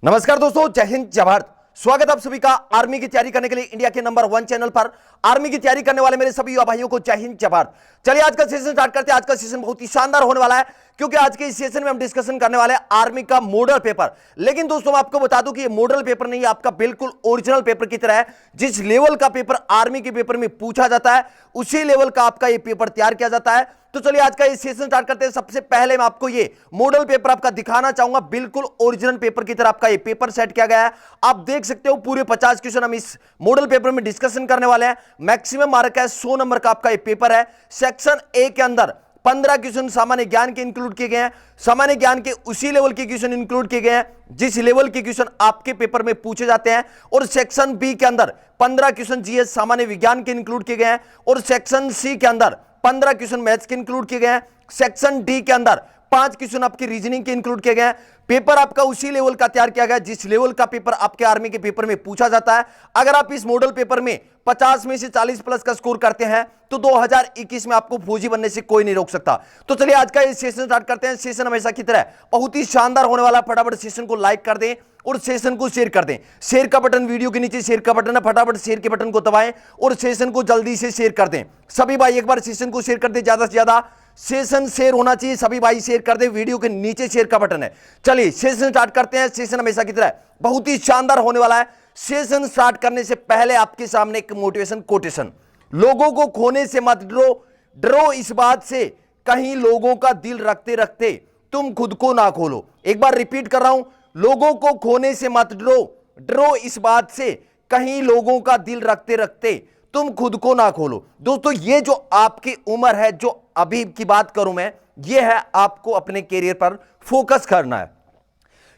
नमस्कार दोस्तों, जय हिंद जय भारत। स्वागत आप सभी का आर्मी की तैयारी करने के लिए इंडिया के नंबर 1 चैनल पर। आर्मी की तैयारी करने वाले मेरे सभी युवा भाइयों को जय हिंद जय भारत। चलिए आज का सेशन स्टार्ट करते हैं। आज का सेशन बहुत ही शानदार होने वाला है क्योंकि आज के इस सेशन में हम डिस्कशन करने वाले हैं आर्मी का मॉडल पेपर। लेकिन दोस्तों मैं आपको बता दूं कि ये मॉडल पेपर नहीं है, आपका बिल्कुल ओरिजिनल पेपर की तरह है। जिस लेवल का पेपर आर्मी के पेपर में पूछा जाता है उसी लेवल का आपका ये पेपर तैयार किया जाता है। तो चलिए आज का ये सेशन स्टार्ट करते हैं। सबसे पहले मैं आपको ये मॉडल पेपर आपका दिखाना चाहूंगा। बिल्कुल ओरिजिनल पेपर की तरह आपका ये पेपर सेट किया गया है। आप देख सकते हो पूरे 50 क्वेश्चन हम इस मॉडल पेपर में डिस्कशन करने वाले हैं। मैक्सिमम मार्क है 100 नंबर का आपका ये पेपर है। सेक्शन ए के अंदर 15 क्वेश्चन सामान्य ज्ञान के इंक्लूड किए गए हैं। सामान्य ज्ञान के उसी लेवल के क्वेश्चन इंक्लूड किए गए हैं जिस लेवल के क्वेश्चन आपके पेपर में पूछे जाते हैं। और सेक्शन बी के अंदर 15 क्वेश्चन जीएस सामान्य विज्ञान के इंक्लूड किए गए हैं। और सेक्शन सी के अंदर 15 क्वेश्चन मैथ्स के इंक्लूड किए गए हैं। सेक्शन डी के अंदर 5 क्वेश्चन आपकी रीजनिंग के इंक्लूड किए गए हैं। पेपर आपका उसी लेवल का तैयार किया गया जिस लेवल का पेपर आपके आर्मी के पेपर में पूछा जाता है। अगर आप इस मॉडल पेपर में 50 में से 40 प्लस का स्कोर करते हैं तो 2021 में आपको फौजी बनने से कोई नहीं रोक सकता। तो चलिए आज का ये सेशन स्टार्ट करते हैं। सेशन हमेशा की तरह बहुत ही शानदार होने वाला। फटाफट सेशन को लाइक कर दें और सेशन को शेयर कर दें। शेयर का बटन वीडियो के नीचे शेयर का बटन है, फटाफट शेयर के बटन को दबाएं और सेशन को जल्दी से शेयर कर दें। सभी भाई एक बार सेशन को शेयर कर दें, ज्यादा से ज्यादा सेशन शेयर होना चाहिए। सभी भाई शेयर कर दें, वीडियो के नीचे शेयर का बटन है। चलिए सेशन स्टार्ट करते हैं। सेशन हमेशा की तरह बहुत ही शानदार होने वाला है। सेशन स्टार्ट करने से पहले आपके सामने एक मोटिवेशन कोटेशन। लोगों को खोने से मत डरो, डरो इस बात से कहीं लोगों का दिल रखते रखते तुम खुद को ना खोलो। एक बार रिपीट कर रहा हूं, लोगों को खोने से मत डरो, डरो इस बात से कहीं लोगों का दिल रखते रखते तुम खुद को ना खोलो। दोस्तों ये जो आपकी उम्र है, जो अभी की बात करूं मैं, ये है आपको अपने कैरियर पर फोकस करना है।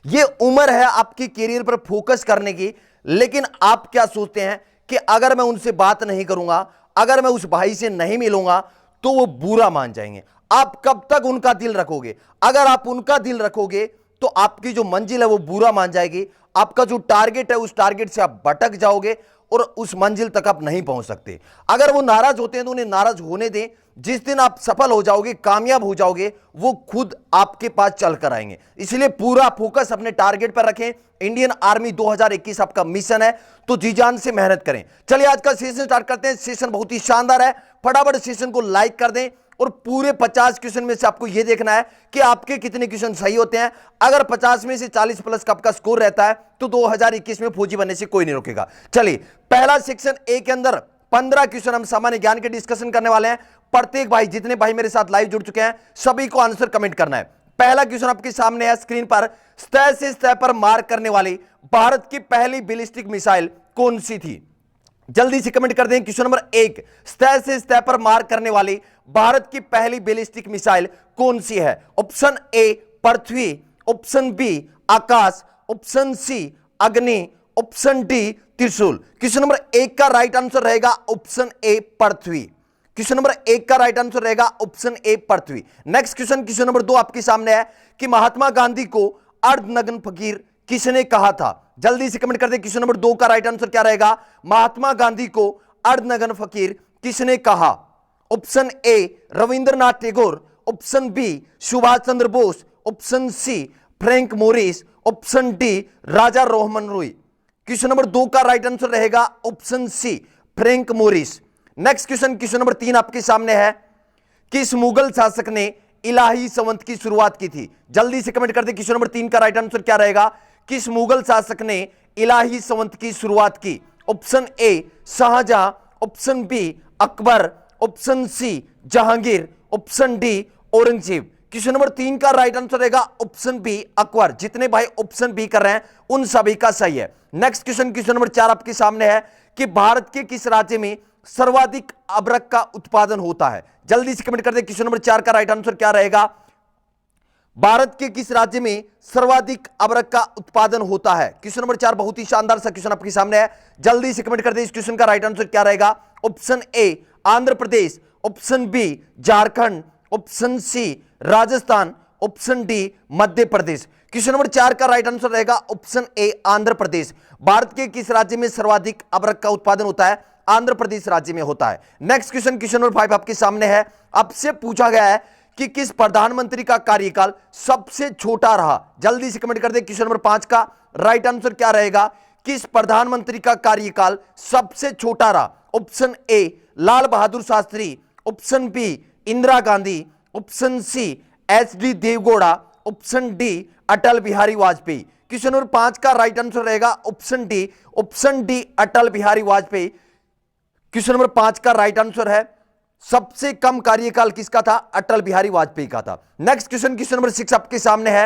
ये उम्र है आपकी कैरियर पर फोकस करने की। लेकिन आप क्या सोचते हैं कि अगर मैं उनसे बात नहीं करूंगा, अगर मैं उस भाई से नहीं मिलूंगा तो वो बुरा मान जाएंगे। आप कब तक उनका दिल रखोगे? अगर आप उनका दिल रखोगे तो आपकी जो मंजिल है वो बुरा मान जाएगी। आपका जो टारगेट है उस टारगेट से आप भटक जाओगे और उस मंजिल तक आप नहीं पहुंच सकते। अगर वो नाराज होते हैं तो उन्हें नाराज होने दें। जिस दिन आप सफल हो जाओगे, कामयाब हो जाओगे, वो खुद आपके पास चल कर आएंगे। इसलिए पूरा फोकस अपने टारगेट पर रखें। इंडियन आर्मी 2021 आपका मिशन है, तो जी जान से मेहनत करें। चलिए आज का सेशन स्टार्ट करते हैं। सेशन बहुत ही शानदार है। फटाफट सेशन को लाइक कर दें और पूरे 50 क्वेश्चन में से आपको यह देखना है कि आपके कितने क्वेश्चन सही होते हैं। अगर 50 में से 40 प्लस का आपका स्कोर रहता है तो 2021 में फौजी बनने से कोई नहीं रोकेगा। चलिए पहला सेक्शन ए के अंदर 15 क्वेश्चन हम सामान्य ज्ञान के डिस्कशन करने वाले हैं। प्रत्येक भाई, जितने भाई मेरे साथ लाइव जुड़ चुके हैं, सभी को आंसर कमेंट करना है। पहला क्वेश्चन आपके सामने है स्क्रीन पर। सतह से सतह पर मार करने वाली भारत की पहली बैलिस्टिक मिसाइल कौन सी थी? जल्दी से कमेंट कर दें। क्वेश्चन नंबर 1, सतह से सतह पर मार करने वाली भारत की पहली बैलिस्टिक मिसाइल कौन सी है? Option A Prithvi, option B Akash, option C Agni, option D Trishul. Question number 1 का राइट आंसर रहेगा option A Prithvi. Question number 1 का राइट आंसर रहेगा option A Prithvi. Next question, question number 2 आपके सामने है कि महात्मा गांधी को अर्धनग्न फकीर किसने कहा था? जल्दी से कमेंट कर दे। क्वेश्चन नंबर 2 का राइट आंसर क्या रहेगा? महात्मा गांधी को अर्धनग्न फकीर किसने कहा? Option A Rabindranath Tagore, option B Subhash Chandra Bose, option C Frank Morris, option D Raja Rohman Roy. Question number 2 का राइट आंसर रहेगा option C Frank Morris. Next question, question number 3 आपके सामने है। किस मुगल शासक ने इलाही संवत की शुरुआत की थी? जल्दी से कमेंट कर दे। क्वेश्चन नंबर 3 का राइट आंसर क्या रहेगा? किस मुगल शासक ने इलाही संवत की शुरुआत की? Option A Shahjahan, option B Akbar, option C Jahangir, option D Aurangzeb. Question number 3 का राइट आंसर रहेगा ऑप्शन बी अकबर। जितने भाई ऑप्शन बी कर रहे हैं उन सभी का सही है। नेक्स्ट क्वेश्चन, क्वेश्चन नंबर 4 आपके सामने है कि भारत के किस राज्य में सर्वाधिक अबरक का उत्पादन होता है? जल्दी से कमेंट कर दे। क्वेश्चन नंबर 4 का राइट आंसर क्या रहेगा? भारत के किस राज्य में सर्वाधिक अबरक का उत्पादन होता है? क्वेश्चन नंबर 4 बहुत ही शानदार सा क्वेश्चन आपके सामने है। जल्दी से कमेंट कर दे। इस क्वेश्चन का राइट आंसर क्या रहेगा? Option A Andhra Pradesh, option B Jharkhand, option C Rajasthan, option D Madhya Pradesh. Question number 4 का राइट आंसर रहेगा ऑप्शन ए आंध्र प्रदेश। भारत के किस राज्य में सर्वाधिक अबरक का उत्पादन होता है? आंध्र प्रदेश राज्य में होता है। नेक्स्ट क्वेश्चन, क्वेश्चन नंबर 5 आपके सामने है। आपसे पूछा गया है कि किस प्रधानमंत्री का कार्यकाल सबसे छोटा रहा? जल्दी से कमेंट कर दे। क्वेश्चन नंबर 5 का राइट आंसर क्या रहेगा? किस प्रधानमंत्री का कार्यकाल सबसे छोटा रहा? Option A Lal Bahadur Shastri, option B Indira Gandhi, option C H D. Deve Gowda, option D Atal Bihari Vajpayee. Question number 5 का राइट आंसर रहेगा option D Atal Bihari Vajpayee. Question number 5 का राइट आंसर है सबसे कम कार्यकाल किसका था? अटल बिहारी वाजपेयी का था। नेक्स्ट क्वेश्चन नंबर 6 आपके सामने है।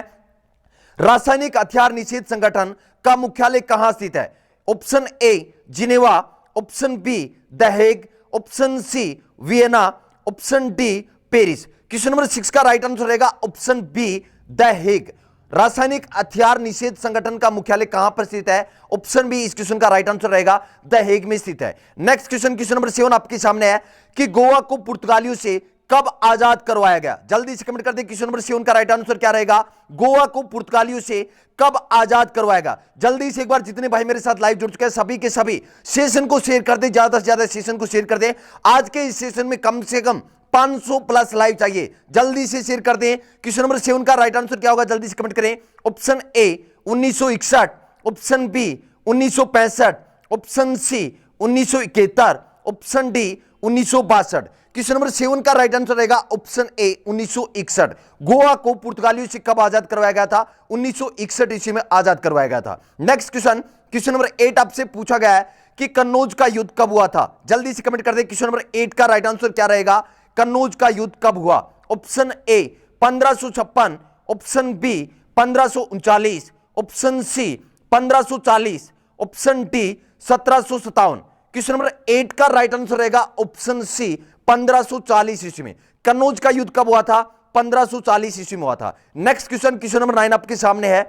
रासायनिक हथियार निषेध संगठन का मुख्यालय कहां स्थित है? Option A Geneva, option B the Hague, option C Vienna, option D Paris. Question number 6 का राइट आंसर रहेगा ऑप्शन बी द हेग। रासायनिक हथियार निषेध संगठन का मुख्यालय कहां पर स्थित है? ऑप्शन बी इस क्वेश्चन का राइट आंसर रहेगा द हेग में स्थित है। नेक्स्ट क्वेश्चन नंबर 7 आपके सामने है कि गोवा को पुर्तगालियों से कब आजाद करवाया गया? जल्दी से कमेंट कर दे। क्वेश्चन नंबर 7 का राइट आंसर क्या रहेगा? गोवा को पुर्तगालियों से कब आजाद करवाया गया? जल्दी से एक बार जितने भाई मेरे साथ लाइव जुड़ चुके हैं सभी के सभी सेशन को शेयर कर दे, ज्यादा से ज्यादा सेशन को शेयर कर दे। आज के इस सेशन में कम से कम 500 प्लस लाइव चाहिए, जल्दी से शेयर कर दें। क्वेश्चन नंबर 7 का राइट आंसर क्या होगा? जल्दी से कमेंट करें। Option A 1961, option B 1965, option C 1971, option D 1962। Question number 7 का राइट आंसर रहेगा ऑप्शन ए 1961। गोवा को पुर्तगालियों से कब आजाद करवाया गया था? 1961 ईस्वी में आजाद करवाया गया था। नेक्स्ट क्वेश्चन नंबर 8 आपसे पूछा गया है कि कन्नौज का युद्ध कब हुआ था? जल्दी से कमेंट कर दे। क्वेश्चन नंबर 8 का राइट आंसर क्या रहेगा? कन्नौज का युद्ध कब हुआ? Option A 1556, option B 1539, option C 1540, option D 1757। Question number 8 का राइट आंसर रहेगा ऑप्शन सी 1540 ईस्वी में। कन्नौज का युद्ध कब हुआ था? 1540 ईस्वी में हुआ था। नेक्स्ट क्वेश्चन नंबर 9 आपके सामने है।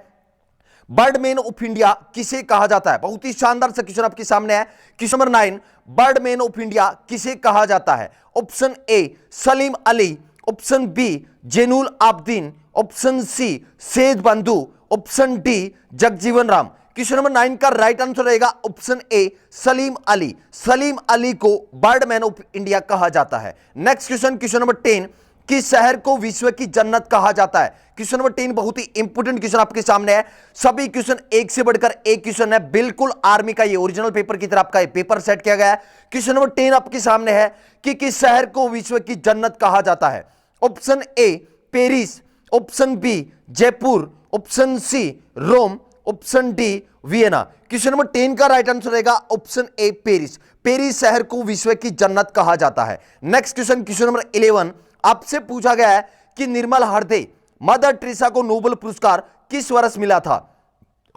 बर्डमैन ऑफ इंडिया किसे कहा जाता है? बहुत ही शानदार सा क्वेश्चन आपके सामने है। Question number 9 birdman of India किसे कहा जाता है? Option A Salim Ali, option B Zainul Abideen, option C Sej Bandhu, option D Jagjivan Ram. Question number 9 का राइट आंसर रहेगा ऑप्शन ए सलीम अली। सलीम अली को बर्डमैन ऑफ इंडिया कहा जाता है। नेक्स्ट क्वेश्चन नंबर 10 किस शहर को विश्व की जन्नत कहा जाता है? क्वेश्चन नंबर 10 बहुत ही इंपोर्टेंट क्वेश्चन आपके सामने है। सभी क्वेश्चन एक से बढ़कर एक क्वेश्चन है, बिल्कुल आर्मी का ये ओरिजिनल पेपर की तरह आपका ये पेपर सेट किया गया है। क्वेश्चन नंबर 10 आपके सामने है कि किस शहर को विश्व की जन्नत कहा जाता है? Option A Paris, option B Jaipur, option C Rome, option D Vienna. Question number 10 का राइट आंसर रहेगा ऑप्शन ए पेरिस। पेरिस शहर को विश्व की जन्नत कहा जाता है। नेक्स्ट क्वेश्चन नंबर 11 आपसे पूछा गया है कि निर्मल हृदय मदर टेरेसा को नोबेल पुरस्कार किस वर्ष मिला था?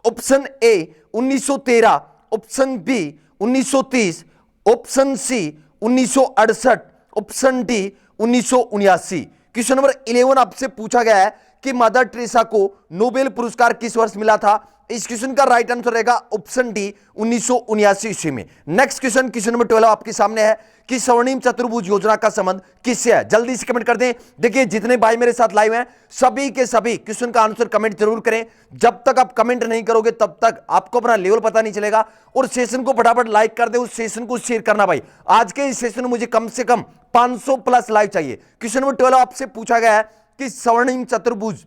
Option A 1913, option B 1930, option C 1968, option D 1979। Question number 11 आपसे पूछा गया है कि मदर टेरेसा को नोबेल पुरस्कार किस वर्ष मिला था? इस क्वेश्चन का राइट आंसर रहेगा ऑप्शन डी 1979 ईस्वी में। नेक्स्ट क्वेश्चन नंबर 12 आपके सामने है कि स्वर्णिम चतुर्भुज योजना का संबंध किससे है? जल्दी से कमेंट कर दें। देखिए जितने भाई मेरे साथ लाइव हैं सभी के सभी क्वेश्चन का आंसर कमेंट जरूर करें। जब तक आप कमेंट नहीं करोगे तब तक आपको अपना लेवल पता नहीं चलेगा। और सेशन को फटाफट लाइक कर दे, उस सेशन को शेयर करना भाई। आज के इस सेशन में मुझे कम से कम 500 प्लस लाइव चाहिए। क्वेश्चन नंबर 12 आपसे पूछा गया है कि स्वर्णिम चतुर्भुज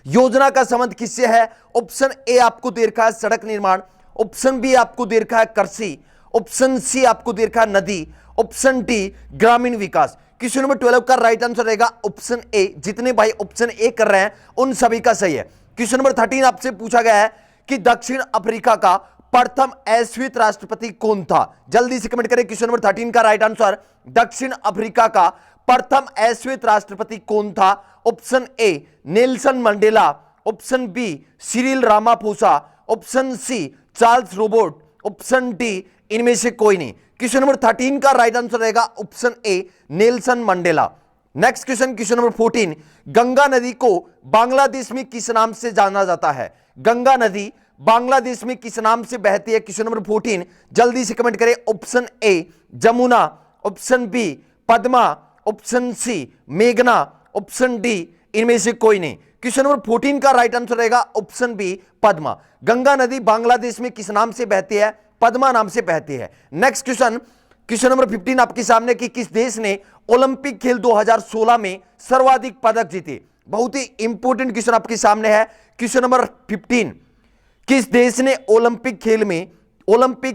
योजना का संबंध किससे है? ऑप्शन ए आपको दे रखा है सड़क निर्माण, ऑप्शन बी आपको दे रखा है कृषि, ऑप्शन सी आपको दे रखा है नदी, ऑप्शन डी ग्रामीण विकास। क्वेश्चन नंबर 12 का राइट आंसर रहेगा ऑप्शन ए। जितने भाई ऑप्शन ए कर रहे हैं उन सभी का सही है। क्वेश्चन नंबर 13 आपसे पूछा गया है कि दक्षिण अफ्रीका का प्रथम अश्वेत राष्ट्रपति कौन था? जल्दी से कमेंट करें। क्वेश्चन नंबर 13 का राइट आंसर दक्षिण अफ्रीका का प्रथम अश्वेत राष्ट्रपति कौन था? Option A Nelson Mandela, option B Cyril Ramaphosa, option C Charles robot, option D इनमें से कोई नहीं। क्वेश्चन नंबर 13 का राइट आंसर रहेगा option A Nelson Mandela. Next question number 14 Ganga नदी को बांग्लादेश में किस नाम से जाना जाता है? गंगा नदी बांग्लादेश में किस नाम से बहती है? क्वेश्चन नंबर 14 जल्दी से कमेंट करें। Option A Jamuna, option B Padma, option C मेघना, ऑप्शन डी इनमें से कोई नहीं। क्वेश्चन नंबर 14 का राइट आंसर रहेगा ऑप्शन बी पद्मा। गंगा नदी बांग्लादेश में किस नाम से बहती है? पद्मा नाम से बहती है। नेक्स्ट क्वेश्चन क्वेश्चन नंबर 15 आपके सामने कि किस देश ने ओलंपिक खेल 2016 में सर्वाधिक पदक जीते। बहुत ही इंपॉर्टेंट क्वेश्चन आपके सामने है। क्वेश्चन नंबर 15, किस देश ने ओलंपिक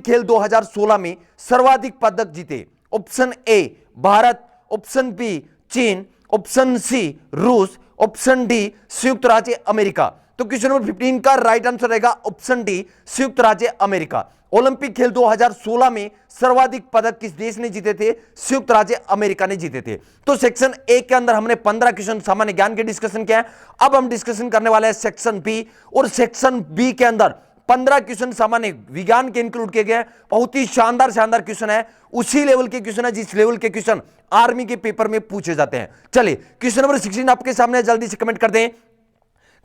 खेल 2016 में सर्वाधिक पदक जीते। Option A Bharat, option B चीन, ऑप्शन सी रूस, ऑप्शन डी संयुक्त राज्य अमेरिका। तो क्वेश्चन नंबर 15 का राइट आंसर रहेगा ऑप्शन डी संयुक्त राज्य अमेरिका। ओलंपिक खेल 2016 में सर्वाधिक पदक किस देश ने जीते थे? संयुक्त राज्य अमेरिका ने जीते थे। तो सेक्शन ए के अंदर हमने 15 क्वेश्चन सामान्य ज्ञान के डिस्कशन किया है। अब हम डिस्कशन करने वाले हैं सेक्शन बी, और सेक्शन बी के अंदर 15 क्वेश्चन सामान्य विज्ञान के इंक्लूड किए गए। बहुत ही शानदार क्वेश्चन है, उसी लेवल के क्वेश्चन है जिस लेवल के क्वेश्चन आर्मी के पेपर में पूछे जाते हैं। चलिए क्वेश्चन नंबर 16 आपके सामने, जल्दी से कमेंट कर दें।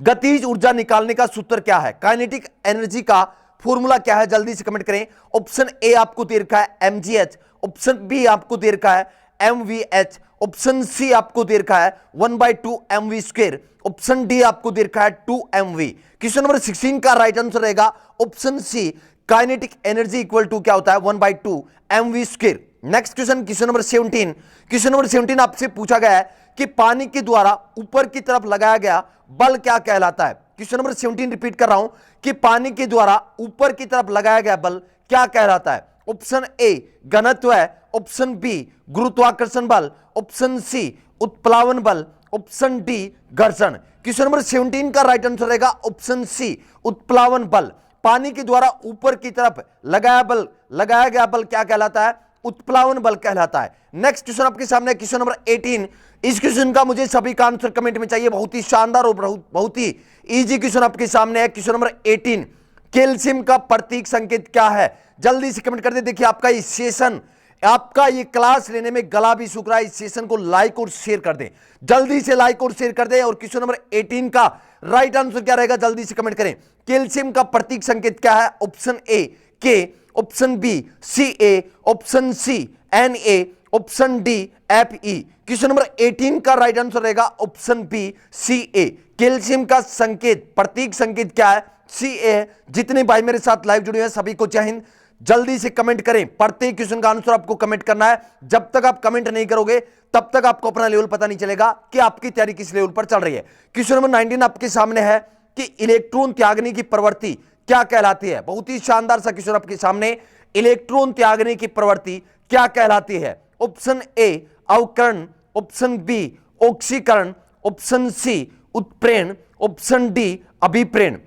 गतिज ऊर्जा निकालने का सूत्र क्या है? काइनेटिक एनर्जी का फॉर्मूला क्या है? जल्दी से कमेंट करें। ऑप्शन ए आपको दे रखा है mgh, ऑप्शन बी आपको दे रखा है mvh, ऑप्शन सी आपको दे रखा है 1/2 mv², ऑप्शन डी आपको दे रखा है 2 mv। क्वेश्चन नंबर 16 का राइट आंसर रहेगा option C, kinetic energy equal to क्या होता है? 1/2 mv²। Next question, question number 17। Question number 17 आपसे पूछा गया है कि पानी के द्वारा ऊपर की तरफ लगाया गया बल क्या कहलाता है? क्वेश्चन नंबर 17 रिपीट कर रहा हूं कि पानी के द्वारा ऊपर की तरफ लगाया गया बल क्या कहलाता है? ऑप्शन ए घनत्व है, ऑप्शन बी गुरुत्वाकर्षण बल, ऑप्शन सी उत्प्लावन बल, ऑप्शन डी घर्षण। क्वेश्चन नंबर 17 का राइट आंसर रहेगा ऑप्शन सी उत्प्लावन बल। पानी के द्वारा ऊपर की तरफ लगाया गया बल क्या कहलाता है? उत्प्लावन बल कहलाता है। नेक्स्ट क्वेश्चन आपके सामने, क्वेश्चन नंबर 18। इस क्वेश्चन का मुझे सभी का आंसर कमेंट में चाहिए। बहुत ही शानदार और बहुत ही इजी क्वेश्चन आपके सामने है। क्वेश्चन नंबर 18, कैल्शियम का प्रतीक संकेत क्या है? जल्दी से कमेंट कर दे। देखिए आपका इस सेशन, आपका ये क्लास लेने में गला भी सूख रहा है। इस सेशन को लाइक और शेयर कर दे, जल्दी से लाइक और शेयर कर दे। और क्वेश्चन नंबर 18 का राइट आंसर क्या रहेगा? जल्दी से कमेंट करें। कैल्शियम का प्रतीक संकेत क्या है? Option A K, option B Ca, option C Na, option D Fe। Question number 18 का राइट आंसर रहेगा ऑप्शन बी Ca। कैल्शियम का संकेत, प्रतीक संकेत क्या है? Ca है। जितने भाई मेरे साथ लाइव जुड़े हैं सभी को जय हिंद। जल्दी से कमेंट करें, प्रत्येक क्वेश्चन का आंसर आपको कमेंट करना है। जब तक आप कमेंट नहीं करोगे तब तक आपको अपना लेवल पता नहीं चलेगा कि आपकी तैयारी किस लेवल पर चल रही है। क्वेश्चन नंबर 19 आपके सामने है कि इलेक्ट्रॉन त्यागने की प्रवृत्ति क्या कहलाती है? बहुत ही शानदार सा क्वेश्चन आपके सामने। इलेक्ट्रॉन त्यागने की प्रवृत्ति क्या कहलाती है? ऑप्शन ए अवकरण, ऑप्शन बी ऑक्सीकरण, ऑप्शन सी उत्प्रेरण, ऑप्शन डी अभिप्रेरण।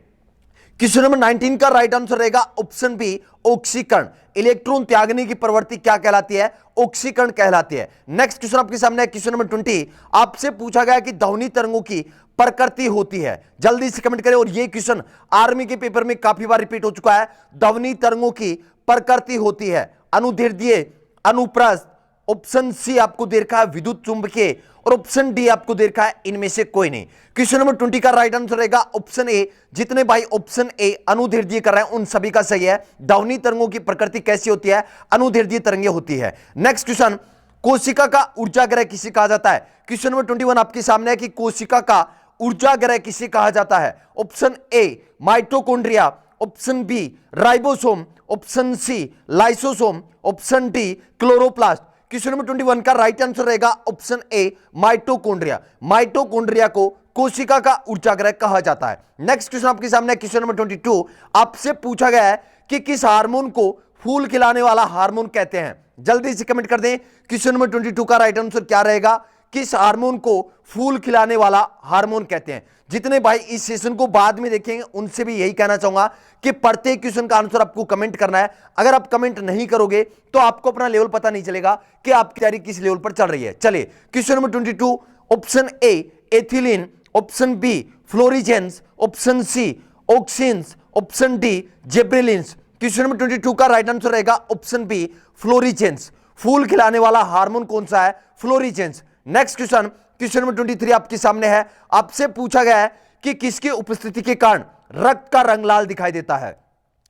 क्वेश्चन नंबर 19 का राइट आंसर रहेगा ऑप्शन बी ऑक्सीकरण। इलेक्ट्रॉन त्यागने की प्रवृत्ति क्या कहलाती है? ऑक्सीकरण कहलाती है। नेक्स्ट क्वेश्चन आपके सामने है, क्वेश्चन नंबर 20। आपसे पूछा गया कि ध्वनि तरंगों की प्रकृति होती है। जल्दी से कमेंट करें। और ये क्वेश्चन आर्मी के पेपर में काफी बार रिपीट हो चुका है। ध्वनि तरंगों की प्रकृति होती है अनुदैर्ध्य, अनुप्रस्थ, ऑप्शन सी आपको दे रखा है विद्युत चुंबकीय, और ऑप्शन डी आपको दे रखा है इनमें से कोई नहीं। क्वेश्चन नंबर 20 का राइट आंसर रहेगा ऑप्शन ए। जितने भाई ऑप्शन ए अनुदैर्ध्य कर रहे हैं उन सभी का सही है। ध्वनि तरंगों की प्रकृति कैसी होती है? अनुदैर्ध्य तरंगें होती है। नेक्स्ट क्वेश्चन, कोशिका का ऊर्जा ग्रह किसे कहा जाता है? क्वेश्चन नंबर 21 आपके सामने है कि कोशिका का ऊर्जा ग्रह किसे कहा जाता है? Option A mitochondria, option B ribosome, option C lysosome, option D chloroplast. Question number 21 का राइट आंसर रहेगा ऑप्शन ए माइटोकॉन्ड्रिया। माइटोकॉन्ड्रिया को कोशिका का ऊर्जा ग्रह कहा जाता है। नेक्स्ट क्वेश्चन आपके सामने, क्वेश्चन नंबर 22। आपसे पूछा गया है कि किस हार्मोन को फूल खिलाने वाला हार्मोन कहते हैं? जल्दी से कमेंट कर दें। क्वेश्चन नंबर 22 का राइट आंसर क्या रहेगा? किस हार्मोन को फूल खिलाने वाला हार्मोन कहते हैं? जितने भाई इस सेशन को बाद में देखेंगे उनसे भी यही कहना चाहूंगा कि प्रत्येक क्वेश्चन का आंसर आपको कमेंट करना है। अगर आप कमेंट नहीं करोगे तो आपको अपना लेवल पता नहीं चलेगा कि आपकी तैयारी किस लेवल पर चल रही है। चलिए question number 22, option A ethylene, option B florigens, option C auxins, option D gibberellins. Question number 22 का राइट आंसर रहेगा ऑप्शन बी फ्लोरिजेंस। फूल खिलाने वाला हार्मोन कौन सा है? Florigens. Next question, question number 23 आपके सामने है। आपसे पूछा गया है कि किसकी उपस्थिति के कारण रक्त का रंग लाल दिखाई देता है?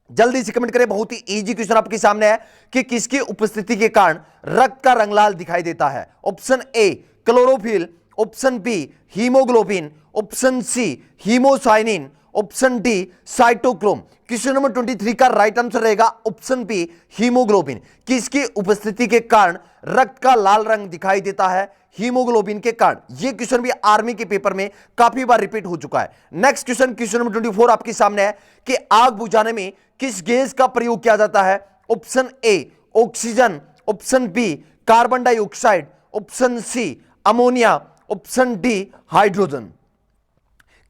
जल्दी से कमेंट करें। बहुत ही इजी क्वेश्चन आपके सामने है कि किसकी उपस्थिति के कारण रक्त का रंग लाल दिखाई देता है? Option A chlorophyll, option B haemoglobin, option C haemocyanin, option D cytochrome. Question number 23 का राइट आंसर रहेगा ऑप्शन बी हीमोग्लोबिन। किसकी उपस्थिति के कारण रक्त का लाल रंग दिखाई देता है? हीमोग्लोबिन के कारण। यह क्वेश्चन भी आर्मी के पेपर में काफी बार रिपीट हो चुका है। नेक्स्ट क्वेश्चन, क्वेश्चन नंबर 24 आपके सामने है कि आग बुझाने में किस गैस का प्रयोग किया जाता है? Option A oxygen, option B carbon dioxide, option C ammonia, option D hydrogen.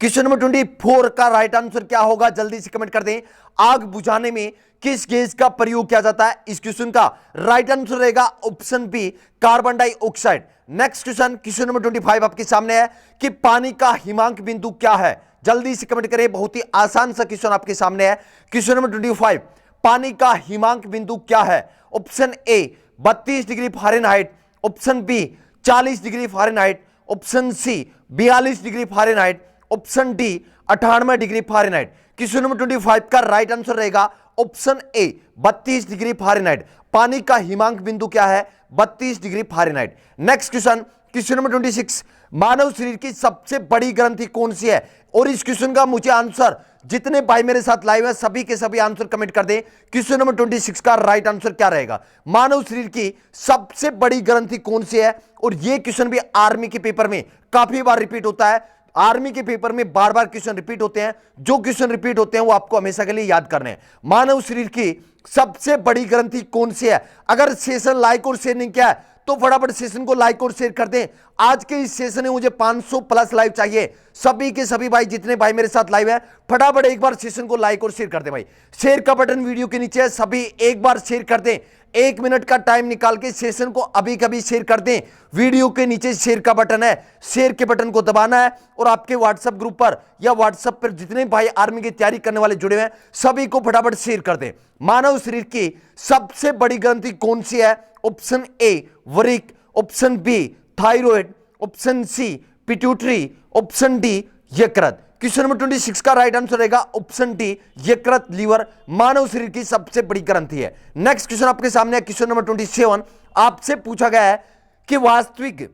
Question number 24 का राइट आंसर क्या होगा? जल्दी से कमेंट कर दें। आग बुझाने में किस गैस का प्रयोग किया जाता है? इस क्वेश्चन का राइट आंसर रहेगा option B carbon dioxide. Next question, question number 25 आपके सामने है कि पानी का हिमांक बिंदु क्या है? जल्दी से कमेंट करें, बहुत ही आसान सा क्वेश्चन आपके सामने है। क्वेश्चन नंबर 25, पानी का हिमांक बिंदु क्या है? Option A 32 degree Fahrenheit, option B 40 degree Fahrenheit, option C 42 degree Fahrenheit, option D 98 degree Fahrenheit. Question number 25 का राइट आंसर रहेगा ऑप्शन ए 32 डिग्री फ़ारेनहाइट। पानी का हिमांक बिंदु क्या है? 32 degree Fahrenheit. Next question, question number 26, मानव शरीर की सबसे बड़ी ग्रंथि कौन सी है? और इस क्वेश्चन का मुझे आंसर, जितने भाई मेरे साथ लाइव है सभी के सभी आंसर कमेंट कर दें। क्वेश्चन नंबर 26 का राइट आंसर क्या रहेगा? मानव शरीर की सबसे बड़ी ग्रंथि कौन सी है? और यह क्वेश्चन भी आर्मी के पेपर में काफी बार रिपीट होता है। आर्मी के पेपर में बार बार क्वेश्चन रिपीट होते हैं। जो क्वेश्चन रिपीट होते हैं वो आपको हमेशा के लिए याद करने हैं। मानव शरीर की सबसे बड़ी ग्रंथि कौन सी है? अगर सेशन लाइक और शेयर नहीं किया है तो फटाफट सेशन को लाइक और शेयर कर दें। आज के इस सेशन में मुझे 500 प्लस लाइव चाहिए। सभी के सभी भाई, जितने भाई मेरे साथ लाइव है, फटाफट एक बार सेशन को लाइक और शेयर कर दें। भाई शेयर का बटन वीडियो के नीचे है, सभी एक बार शेयर कर दें। 1 मिनट का टाइम निकाल के सेशन को अभी कभी शेयर कर दें। वीडियो के नीचे शेयर का बटन है, शेयर के बटन को दबाना है और आपके व्हाट्सएप ग्रुप पर या व्हाट्सएप पर जितने भाई आर्मी की तैयारी करने वाले जुड़े हुए हैं सभी को फटाफट शेयर कर दें। मानव शरीर की सबसे बड़ी ग्रंथि कौन सी है? ऑप्शन ए वृक्क, option B thyroid, option C pituitary, option D यकृत। क्वेश्चन नंबर 26 का राइट आंसर रहेगा ऑप्शन डी यकृत, लीवर मानव शरीर की सबसे बड़ी ग्रंथि है। नेक्स्ट क्वेश्चन आपके सामने है, क्वेश्चन नंबर 27 आपसे पूछा गया है कि वास्तविक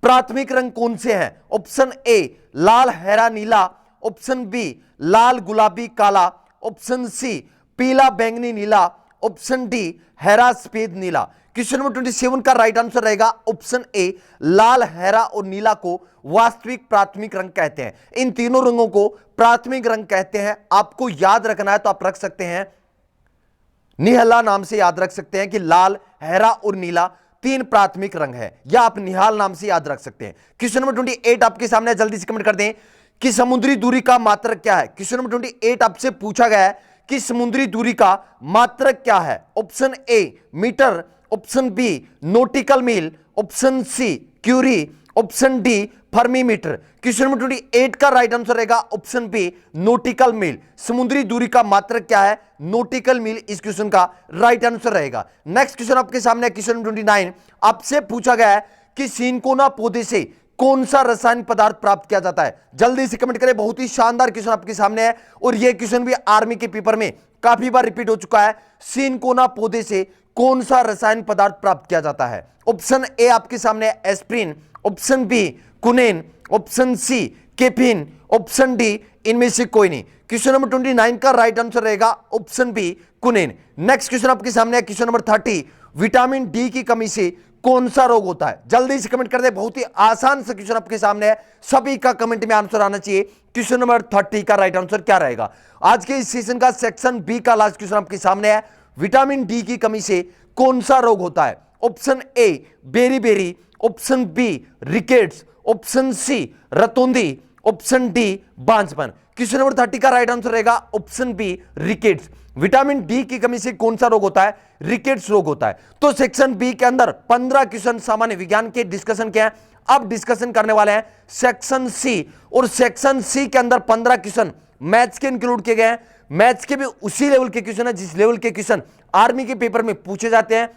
प्राथमिक रंग कौन से हैं? ऑप्शन ए लाल हरा नीला, ऑप्शन बी लाल गुलाबी काला, ऑप्शन सी पीला बैंगनी नीला, ऑप्शन डी हरा सफेद नीला। क्वेश्चन नंबर 27 का राइट आंसर रहेगा ऑप्शन ए लाल हरा और नीला को वास्तविक प्राथमिक रंग कहते हैं। इन तीनों रंगों को प्राथमिक रंग कहते हैं। आपको याद रखना है तो आप रख सकते हैं, निहला नाम से याद रख सकते हैं कि लाल हरा और नीला 3 प्राथमिक रंग है, या आप निहाल नाम से याद रख सकते हैं। क्वेश्चन नंबर 28 आपके सामने, जल्दी से कमेंट कर दें कि समुद्री दूरी का मात्रक क्या है? क्वेश्चन नंबर 28 आपसे पूछा गया है कि समुद्री दूरी का मात्रक क्या है? Option A metre, option B nautical mile, option C curie, option D fermimetre. Question number 28 का राइट आंसर रहेगा ऑप्शन बी नॉटिकल मील। समुद्री दूरी का मात्रक क्या है? नॉटिकल मील इस क्वेश्चन का राइट आंसर रहेगा। नेक्स्ट क्वेश्चन आपके सामने, क्वेश्चन नंबर 29 आपसे पूछा गया है कि सिनकोना पौधे से कौन सा रासायनिक पदार्थ प्राप्त किया जाता है? जल्दी से कमेंट करें, बहुत ही शानदार क्वेश्चन आपके सामने है और यह क्वेश्चन भी आर्मी के पेपर में काफी बार रिपीट हो चुका है। सिनकोना पौधे से कौन सा रासायनिक पदार्थ प्राप्त किया जाता है? ऑप्शन ए आपके सामने aspirin, option B quinine, option C caffeine, option D इनमें से कोई नहीं। क्वेश्चन नंबर 29 का राइट आंसर रहेगा option B quinine. Next question आपके सामने है, क्वेश्चन नंबर 30 विटामिन डी की कमी से कौन सा रोग होता है? जल्दी से कमेंट कर दे, बहुत ही आसान सा क्वेश्चन आपके सामने है, सभी का कमेंट में आंसर आना चाहिए। क्वेश्चन नंबर 30 का राइट आंसर क्या रहेगा? आज के इस सेशन का सेक्शन बी का लास्ट क्वेश्चन आपके सामने है, विटामिन डी की कमी से कौन सा रोग होता है? Option A beri, option B rickets, option C रतौंधी, ऑप्शन डी बांझपन। क्वेश्चन नंबर 30 का राइट आंसर रहेगा option B rickets. Vitamin D की कमी से कौन सा रोग होता है? रिकेट्स रोग होता है। तो सेक्शन बी के अंदर 15 क्वेश्चन सामान्य विज्ञान के डिस्कशन के हैं। अब डिस्कशन करने वाले हैं सेक्शन सी, और सेक्शन सी के अंदर 15 क्वेश्चन मैथ्स के इंक्लूड किए गए हैं। मैथ्स के भी उसी लेवल के क्वेश्चन है जिस लेवल के क्वेश्चन आर्मी के पेपर में पूछे जाते हैं।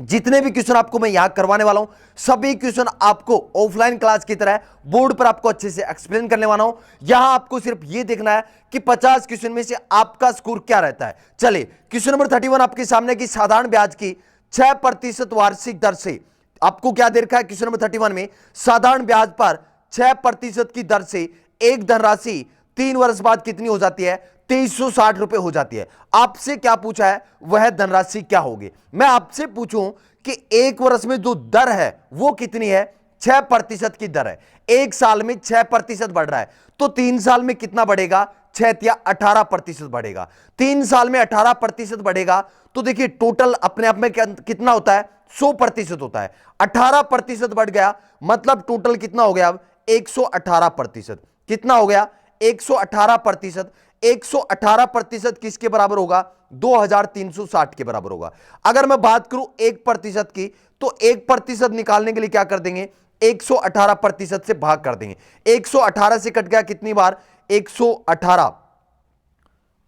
जितने भी क्वेश्चन आपको मैं यहां करवाने वाला हूं, सभी क्वेश्चन आपको ऑफलाइन क्लास की तरह बोर्ड पर आपको अच्छे से एक्सप्लेन करने वाला हूं। यहां आपको सिर्फ यह देखना है कि 50 क्वेश्चन में से आपका स्कोर क्या रहता है। चलिए क्वेश्चन नंबर 31 आपके सामने की साधारण ब्याज की 6% वार्षिक दर से आपको क्या दे रखा है? क्वेश्चन नंबर 31 में साधारण ब्याज पर 6% की दर से एक धनराशि 3 वर्ष बाद कितनी हो जाती है? 2360 रुपए हो जाती है। आपसे क्या पूछा है, वह धनराशि क्या होगी। मैं आपसे पूछूं कि एक वर्ष में जो दर है वो कितनी है, 6% की दर है। एक साल में 6% बढ़ रहा है, तो 3 साल में कितना बढ़ेगा, 6 या 18% बढ़ेगा। 3 साल में 18% बढ़ेगा, तो देखिए टोटल अपने आप में कितना होता है, 100% होता है। 18% बढ़ गया, मतलब टोटल कितना हो गया, अब 118%। कितना हो गया, 118%। 118% किसके बराबर होगा, 2360 के बराबर होगा। अगर मैं बात करूं 1% की, तो 1% निकालने के लिए क्या कर देंगे, 118% से भाग कर देंगे। 118 से कट गया कितनी बार, 118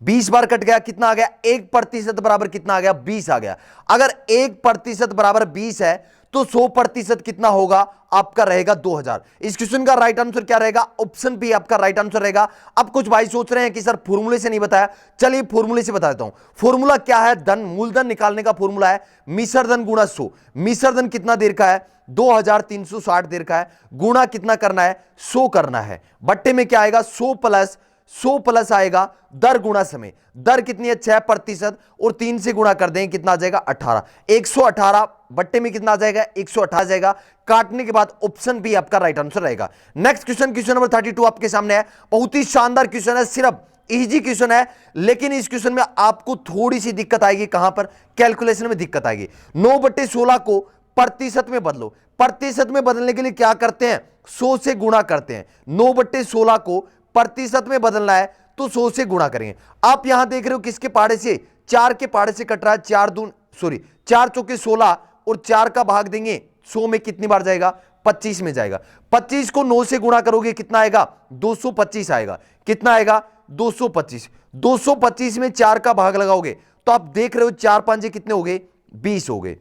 20 बार कट गया, कितना आ गया, 1% बराबर कितना आ गया, 20 आ गया। अगर 1% बराबर 20 है, तो 100% कितना होगा, आपका रहेगा 2000। इस क्वेश्चन का राइट आंसर क्या रहेगा, ऑप्शन बी आपका राइट आंसर रहेगा। अब कुछ भाई सोच रहे हैं कि सर फॉर्मूले से नहीं बताया, चलिए फॉर्मूले से बता देता हूं। फॉर्मूला क्या है, धन मूलधन निकालने का फॉर्मूला है मिश्र धन गुणा 100। मिश्र धन कितना देर का है, 2360 देर का है, गुणा कितना करना है, 100 करना है। बट्टे में क्या आएगा, 100 प्लस आएगा दर गुणा समय। दर कितनी है, 6%, और 3 से गुणा कर देंगे, कितना आ जाएगा, 18। 118 बट्टे में कितना आ जाएगा, 118 जाएगा। काटने के बाद ऑप्शन बी आपका राइट आंसर रहेगा। नेक्स्ट क्वेश्चन, क्वेश्चन नंबर 32 आपके सामने है। बहुत ही शानदार क्वेश्चन है, सिर्फ इजी क्वेश्चन है, लेकिन इस क्वेश्चन में आपको थोड़ी सी दिक्कत आएगी। कहां पर, कैलकुलेशन में दिक्कत आएगी। 9/16 को प्रतिशत में बदलो। प्रतिशत में बदलने के लिए क्या करते हैं, 100 से गुणा करते हैं। 9/16 को प्रतिशत में बदलना है तो 100 से गुणा करेंगे। आप यहां देख रहे हो किसके पहाड़े से, 4 के पहाड़े से कट रहा है। 4 चौके 16, और 4 का भाग देंगे 100 में, कितनी बार जाएगा, 25 में जाएगा। 25 को 9 से गुणा करोगे, कितना आएगा, 225 आएगा। कितना आएगा, 225। 225 में 4 का भाग लगाओगे तो आप देख रहे हो 4 पांजे कितने हो गए, 20 हो गए।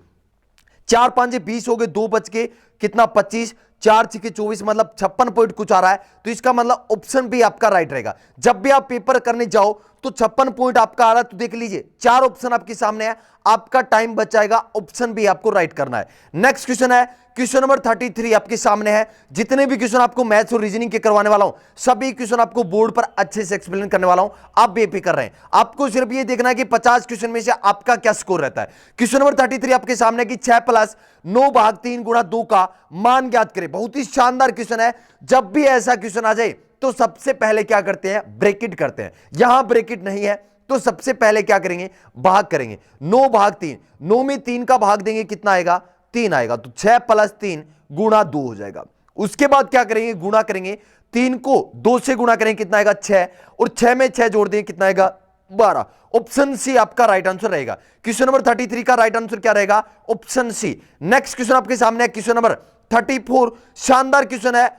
4 पांजे 20 हो गए, 2 बच के कितना, 25। 4 6 24, मतलब 56 पॉइंट कुछ आ रहा है। तो इसका मतलब ऑप्शन बी आपका राइट रहेगा। जब भी आप पेपर करने जाओ तो 56 पॉइंट आपका आ रहा है, तो देख लीजिए 4 ऑप्शन आपके सामने है, आपका टाइम बच जाएगा। ऑप्शन बी आपको राइट करना है। नेक्स्ट क्वेश्चन है, क्वेश्चन नंबर 33 आपके सामने है। जितने भी क्वेश्चन आपको मैथ्स और रीजनिंग के करवाने वाला हूं, सभी क्वेश्चन आपको बोर्ड पर अच्छे से एक्सप्लेन करने वाला हूं। आप बेफिक्र कर रहे हैं, आपको सिर्फ ये देखना है कि 50 क्वेश्चन में से आपका क्या स्कोर रहता है। क्वेश्चन नंबर 33 आपके सामने कि 6 + 9/3 गुणा 2 का मान ज्ञात करें। बहुत ही शानदार क्वेश्चन है। जब भी ऐसा क्वेश्चन आ जाए तो सबसे पहले क्या करते हैं, ब्रैकेट करते हैं। यहां ब्रैकेट नहीं है तो सबसे पहले क्या करेंगे, भाग करेंगे। 9/3, 9 में 3 का भाग देंगे, कितना आएगा, 3 आएगा। तो 6 + 3 गुणा 2 हो जाएगा। उसके बाद क्या करेंगे, गुणा करेंगे। 3 को 2 से गुणा करेंगे, कितना आएगा, 6, और 6 में 6 जोड़ देंगे, कितना आएगा, 12। ऑप्शन सी आपका राइट आंसर रहेगा। क्वेश्चन नंबर 33 का राइट आंसर क्या रहेगा, ऑप्शन सी। नेक्स्ट क्वेश्चन आपके सामने है, क्वेश्चन नंबर 34। शानदार क्वेश्चन है,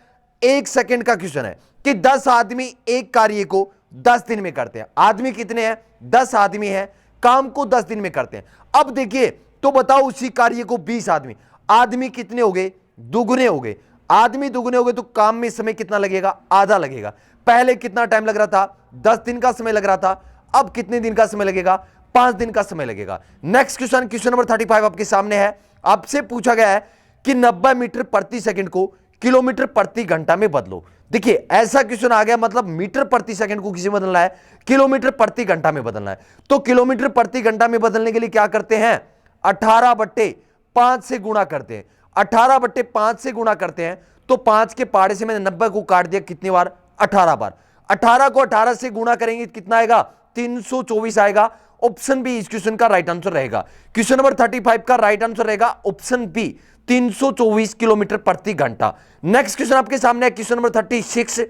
1 सेकंड का क्वेश्चन है कि 10 आदमी एक कार्य को 10 दिन में करते हैं। आदमी कितने हैं, 10 आदमी हैं, काम को 10 दिन में करते हैं। अब देखिए, तो बताओ उसी कार्य को 20 आदमी, आदमी कितने हो गए, दुगुने हो गए। आदमी दुगुने हो गए तो काम में समय कितना लगेगा, आधा लगेगा। पहले कितना टाइम लग रहा था, 10 दिन का समय लग रहा था। अब कितने दिन का समय लगेगा, 5 दिन का समय लगेगा। नेक्स्ट क्वेश्चन, क्वेश्चन नंबर 35 आपके सामने है। आपसे पूछा गया है कि 90 मीटर प्रति सेकंड को किलोमीटर प्रति घंटा में बदलो। देखिए ऐसा क्वेश्चन आ गया, मतलब मीटर प्रति सेकंड को किसी में बदलना है, किलोमीटर प्रति घंटा में बदलना है। तो किलोमीटर प्रति घंटा में बदलने के लिए क्या करते हैं, 18/5 से गुणा करते हैं। 18/5 से गुणा करते हैं तो 5 के पहाड़े से मैंने 90 को काट दिया, कितनी बार, 18 बार। 18 को 18 से गुणा करेंगे, कितना आएगा, 324 आएगा। ऑप्शन बी इस क्वेश्चन का राइट आंसर रहेगा। क्वेश्चन नंबर 35 का राइट आंसर रहेगा ऑप्शन बी, 324 किलोमीटर प्रति घंटा। नेक्स्ट क्वेश्चन आपके सामने है, क्वेश्चन नंबर 36।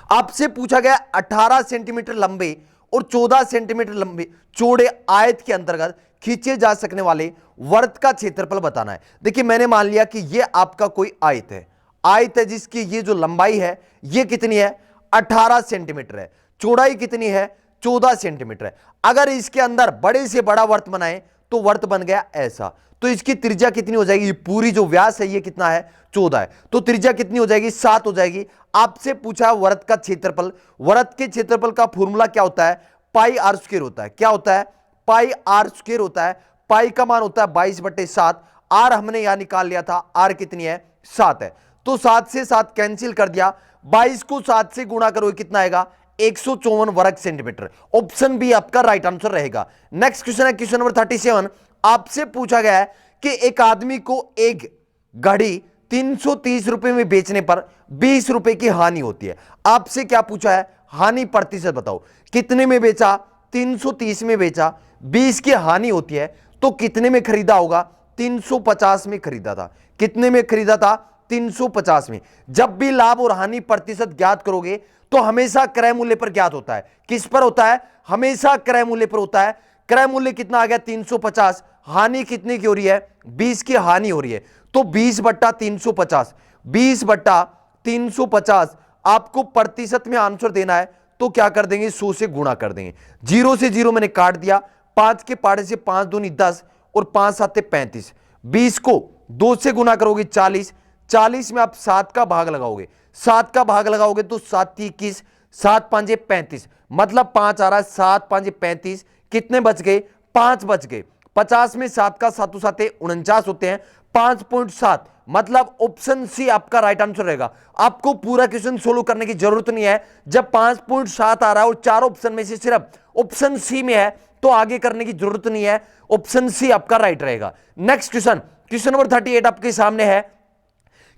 आपसे पूछा गया 18 सेंटीमीटर लंबे और 14 सेंटीमीटर लंबे चौड़े आयत के अंतर्गत खींचे जा सकने वाले वर्त का क्षेत्रफल बताना है। देखिए मैंने मान लिया कि यह आपका कोई आयत है, आयत है जिसकी ये जो लंबाई है ये कितनी है, 18 सेंटीमीटर है। चौड़ाई कितनी है, 14 सेंटीमीटर है। अगर इसके अंदर बड़े से बड़ा वर्त बनाए तो वर्त बन गया ऐसा, तो इसकी त्रिज्या कितनी हो जाएगी, पूरी जो व्यास है ये कितना है, 14 है, तो त्रिज्या कितनी हो जाएगी, 7 हो जाएगी। आपसे पूछा वर्त का क्षेत्रफल, वर्त के क्षेत्रफल का फॉर्मूला क्या होता है, πr² होता है। क्या होता है, πr² होता है। पाई का मान होता है 22/7। आर हमने यहां निकाल लिया था, आर कितनी है, 7 है। तो 7 से 7 कैंसिल कर दिया, 22 को 7 से गुणा करो कितना आएगा, 154 वर्ग सेंटीमीटर। ऑप्शन बी आपका राइट आंसर रहेगा। नेक्स्ट क्वेश्चन है क्वेश्चन नंबर 37। आपसे पूछा गया है कि एक आदमी को एक घड़ी 330 रुपए में बेचने पर 20 रुपए की हानि होती है। आपसे क्या पूछा है, हानि प्रतिशत बताओ। कितने में बेचा, 330 में बेचा, 20 की हानि होती है तो कितने में खरीदा होगा, 350 में खरीदा था। कितने में खरीदा था, 350 में। जब भी लाभ और हानि प्रतिशत ज्ञात करोगे तो हमेशा क्रय मूल्य पर ज्ञात होता है। किस पर होता है, हमेशा क्रय मूल्य पर होता है। क्रय मूल्य कितना आ गया, 350, हानि कितने की हो रही है, 20 की हानि हो रही है, तो 20 बट्टा 350, 20 बट्टा 350 आपको प्रतिशत में आंसर देना है तो क्या कर देंगे, 100 से गुणा कर देंगे। 0 से 0 मैंने काट दिया, 5 के पाड़े से 5 दूनी 10 और 5 7 35। 20 को 2 से गुना करोगे 40, 40 में आप 7 का भाग लगाओगे, 7 का भाग लगाओगे तो 7 21, 7 5 35, मतलब 5 आ रहा है, 7 5 35, कितने बच गए, 5 बच गए। 50 में 7 का 7 7 49 होते हैं, 5.7, मतलब ऑप्शन सी आपका राइट आंसर रहेगा। आपको पूरा क्वेश्चन सोल्व करने की जरूरत नहीं है। जब 5.7 आ रहा है और 4 ऑप्शन में से सिर्फ ऑप्शन सी में है तो आगे करने की जरूरत नहीं है, ऑप्शन सी आपका राइट रहेगा। नेक्स्ट क्वेश्चन, क्वेश्चन नंबर 38 आपके सामने है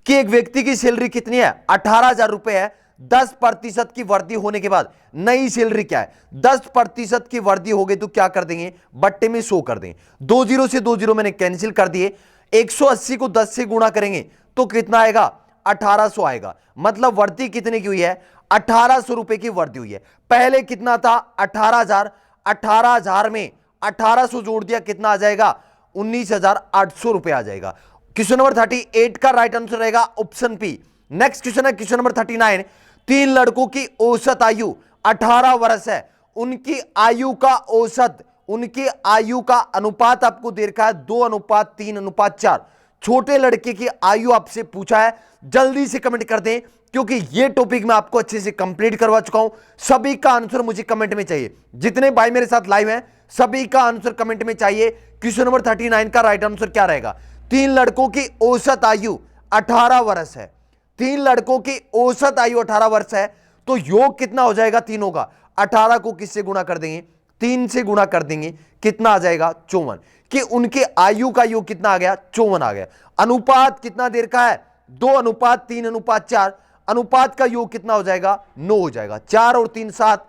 कि एक व्यक्ति की सैलरी कितनी है, 18,000 रुपए है। 10% की वृद्धि होने के बाद नई सैलरी क्या है, 10% की वृद्धि हो गई तो क्या कर देंगे, बट्टे में 100 कर देंगे। 2 जीरो से 2 जीरो मैंने कैंसिल कर दिए। 180 को 10 से गुणा करेंगे तो कितना आएगा, 1800 आएगा। मतलब वृद्धि कितने की हुई है, 1800 रुपए की वृद्धि हुई है। पहले कितना था, 18,000, 18,000 में 1800 जोड़ दिया, कितना आ जाएगा, 19,800 रुपए आ जाएगा। क्वेश्चन नंबर 38 का राइट आंसर रहेगा ऑप्शन पी। नेक्स्ट क्वेश्चन है क्वेश्चन नंबर 39। 3 लड़कों की औसत आयु 18 वर्ष है। उनकी आयु का औसत, उनकी आयु का अनुपात आपको दे रखा है 2:3:4। छोटे लड़के की आयु आपसे पूछा है, जल्दी से कमेंट कर दें क्योंकि यह टॉपिक मैं आपको अच्छे से कंप्लीट करवा चुका हूं। सभी का आंसर मुझे कमेंट में चाहिए। जितने भाई मेरे साथ लाइव हैं सभी का आंसर कमेंट में चाहिए। क्वेश्चन नंबर 39 का राइट आंसर क्या रहेगा, 3 लड़कों की औसत आयु 18 वर्ष है। 3 लड़कों की औसत आयु 18 वर्ष है तो योग कितना हो जाएगा तीनों का, 18 को किससे गुणा कर देंगे, 3 से गुणा कर देंगे, कितना आ जाएगा, 54। कि उनके आयु का योग कितना आ गया, 54 आ गया। अनुपात कितना देर का है, 2:3:4। अनुपात का योग कितना हो जाएगा, 9 हो जाएगा। 4 और 3 7,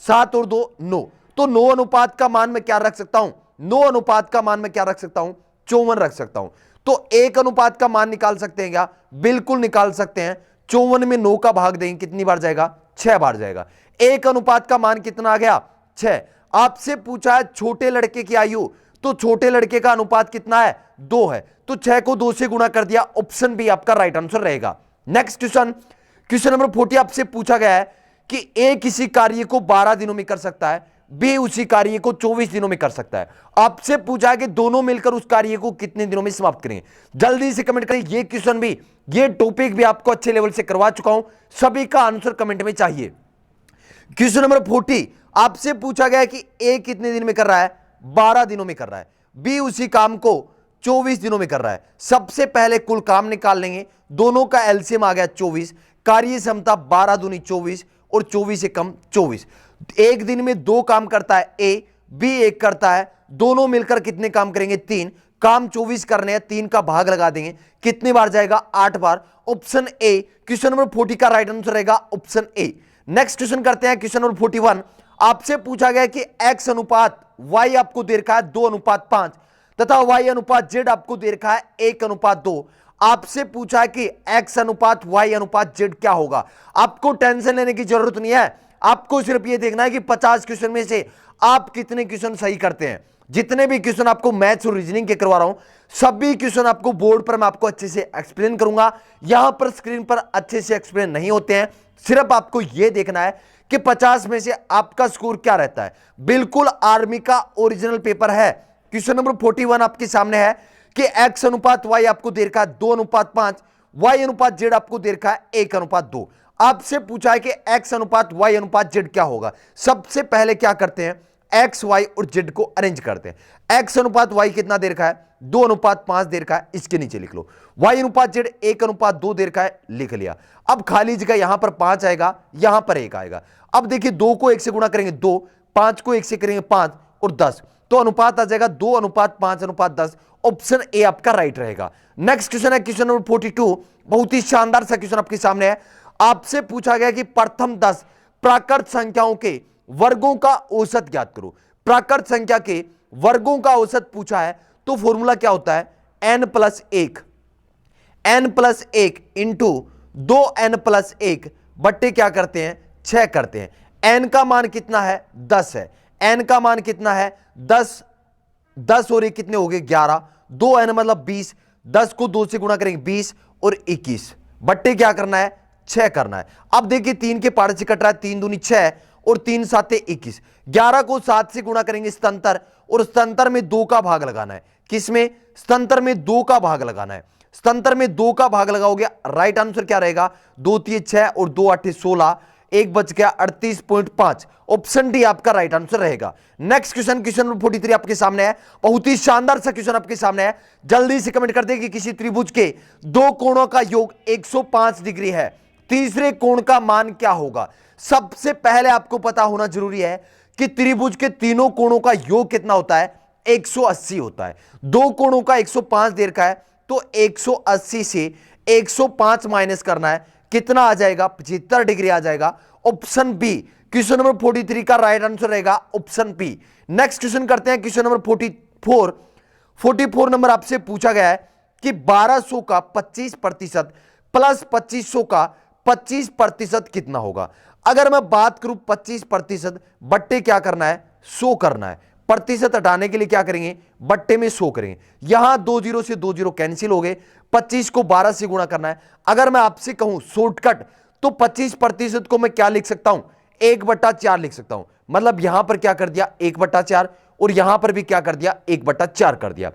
7 और 2 9, तो 9 अनुपात का मान मैं क्या रख सकता हूं, 9 अनुपात का मान मैं क्या रख सकता हूं, 54 रख सकता हूं। तो 1 अनुपात का मान निकाल सकते हैं क्या, बिल्कुल निकाल सकते हैं। 54 में 9 का भाग देंगे, कितनी बार जाएगा, 6 बार जाएगा। 1 अनुपात का मान कितना आ गया, 6। आपसे पूछा है छोटे लड़के की आयु, तो छोटे लड़के का अनुपात कितना है, 2 है, तो 6 को 2 से गुणा कर दिया। ऑप्शन बी आपका राइट आंसर रहेगा। नेक्स्ट क्वेश्चन, क्वेश्चन नंबर 40 आपसे पूछा गया है कि ए किसी कार्य को 12 दिनों में कर सकता है, बी उसी कार्य को 24 दिनों में कर सकता है। आपसे पूछा है कि दोनों मिलकर उस कार्य को कितने दिनों में समाप्त करेंगे। जल्दी से कमेंट करें। ये क्वेश्चन भी, ये टॉपिक भी आपको अच्छे लेवल से करवा चुका हूं, सभी का आंसर कमेंट में चाहिए। क्वेश्चन नंबर 40 आपसे पूछा गया है कि ए कितने दिन में कर रहा है, 12 दिनों में कर रहा है, बी उसी काम को 24 दिनों में कर रहा है। सबसे पहले कुल काम निकाल लेंगे, दोनों का एलसीएम आ गया 24, कार्य क्षमता 12 दूनी 24 और 24 से कम 24। एक दिन में 2 काम करता है ए, बी 1 करता है, दोनों मिलकर कितने काम करेंगे, 3। काम 24 करने हैं, 3 का भाग लगा देंगे, कितनी बार जाएगा, 8 बार। ऑप्शन ए क्वेश्चन नंबर 40 का राइट आंसर रहेगा, ऑप्शन ए। नेक्स्ट क्वेश्चन करते हैं क्वेश्चन नंबर 41। आपसे पूछा गया कि एक्स अनुपात वाई आपको दे रखा है 2:5 तथा वाई अनुपात जेड आपको दे रखा है 1:2। आपसे पूछा है कि एक्स अनुपात वाई अनुपात जेड क्या होगा। आपको टेंशन लेने की जरूरत नहीं है, आपको सिर्फ यह देखना है कि 50 क्वेश्चन में से आप कितने क्वेश्चन सही करते हैं। जितने भी क्वेश्चन आपको मैथ्स और रीजनिंग के करवा रहा हूं, सभी क्वेश्चन आपको बोर्ड पर मैं आपको अच्छे से एक्सप्लेन करूंगा। यहां पर स्क्रीन पर अच्छे से एक्सप्लेन नहीं होते हैं, सिर्फ आपको यह देखना है कि 50 में से आपका स्कोर क्या रहता है। बिल्कुल आर्मी का ओरिजिनल पेपर है। क्वेश्चन नंबर 41 आपके सामने है कि एक्स अनुपात वाई आपको दे रखा है 2:5, वाई अनुपात जेड आपको दे रखा है 1:2। आपसे पूछा है कि एक्स अनुपात वाई अनुपात जेड क्या होगा। सबसे पहले क्या करते हैं, एक्स वाई और जेड को अरेंज करते हैं। एक्स अनुपात वाई कितना दे रखा है, 2:5 दे रखा है, इसके नीचे लिख लो। वाई अनुपात जेड 1:2 दे रखा है, लिख लिया। अब खाली जगह यहां पर 5 आएगा, यहां पर 1 आएगा। अब देखिए 2 को 1 से गुणा करेंगे 2, 5 को 1 से करेंगे 5 और 10, तो अनुपात आ जाएगा 2:5:10। ऑप्शन ए आपका राइट रहेगा। नेक्स्ट क्वेश्चन है क्वेश्चन नंबर 42। बहुत ही शानदार सा क्वेश्चन आपके सामने है। आपसे पूछा गया कि प्रथम 10 प्राकृत संख्याओं के वर्गों का औसत ज्ञात करो। प्राकृत संख्या के वर्गों का औसत पूछा है तो फॉर्मूला क्या होता है, n+1 इंटू 2n+1 बट्टे क्या करते हैं, 6 करते हैं। n का मान कितना है, 10 है। n का मान कितना है, 10 और 1 कितने हो गए, 11। 2n मतलब 20, 10 को 2 से गुणा करेंगे 20 और 21 बट्टे क्या करना है, 6 करना है। अब देखिए 3 के पाड़े से कट रहा है, 3 दूनी 6 और 3 7 21। 11 को 7 से गुणा करेंगे स्तर और स्तर में 2 का भाग लगाना है। किसमें, स्तर में 2 का भाग लगाना है। स्तर में 2 का भाग लगाओगे, राइट आंसर क्या रहेगा, 2 3 6 और 2 8 16, 1 बच गया 38.5। ऑप्शन डी आपका राइट आंसर रहेगा। नेक्स्ट क्वेश्चन, क्वेश्चन नंबर 43 आपके सामने है। बहुत ही शानदार सा क्वेश्चन आपके सामने है। जल्दी से कमेंट कर दे कि किसी त्रिभुज के दो कोणों का योग 105 डिग्री है, तीसरे कोण का मान क्या होगा। सबसे पहले आपको पता होना जरूरी है कि त्रिभुज के तीनों कोणों का योग कितना होता है, 180 होता है। दो कोणों का 105 दे रखा है, तो 180 से 105 माइनस करना है, कितना आ जाएगा, 75 डिग्री आ जाएगा। ऑप्शन बी क्वेश्चन नंबर 43 का राइट आंसर रहेगा, ऑप्शन बी। नेक्स्ट क्वेश्चन करते हैं क्वेश्चन नंबर 44 नंबर आपसे पूछा गया है कि 1200 का 25% प्लस 2500 का 25% कितना होगा। अगर मैं बात करूं 25% बट्टे क्या करना है, 100 करना है। प्रतिशत हटाने के लिए क्या करेंगे, बट्टे में 100 करेंगे। यहां 2 0 से 2 0 कैंसिल हो गए, 25 को 12 से गुणा करना है। अगर मैं आपसे कहूं शॉर्टकट, तो 25% को मैं क्या लिख सकता हूं, 1/4 लिख सकता हूं। मतलब यहां पर क्या कर दिया, 1/4 और यहां पर भी क्या कर दिया, 1/4 कर दिया।